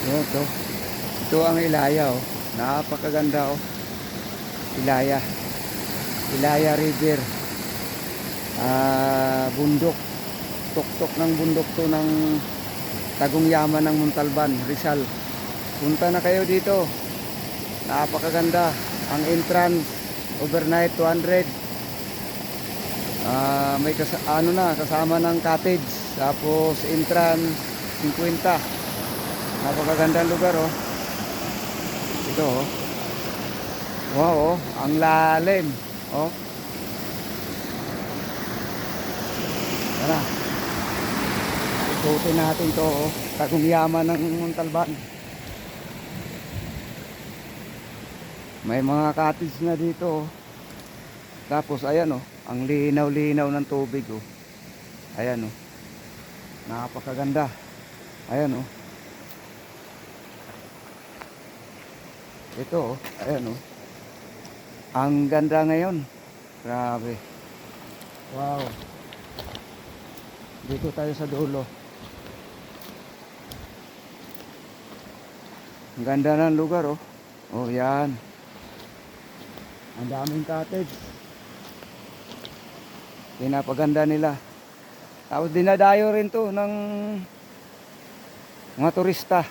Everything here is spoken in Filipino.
Yun, ito. Ito ang Ilaya, oh. Napakaganda, oh. Ilaya. Ilaya River. Bundok. Tuktok ng bundok to ng Tagong Yaman ng Montalban, Rizal. Punta na kayo dito. Napakaganda. Ang entrance, overnight 200. May kasama ng cottage. Tapos entrance 50. Napakagandang lugar, oh. Ito, oh. Wow, oh. Ang lalim, oh. Tara. Ikutin natin to, oh. Tagong Yaman ng Montalban. May mga cottage na dito, oh. Tapos ayan, oh. Ang linaw-linaw ng tubig, oh. Ayan, oh. Napakaganda. Ayan, oh. Ito, oh. Ayan, oh. Ang ganda ngayon. Grabe. Wow. Dito tayo sa dulo. Ang ganda ng lugar, oh. Oh, yan. Ang daming cottage. Pinapaganda nila. Tapos dinadayo rin to ng mga turista.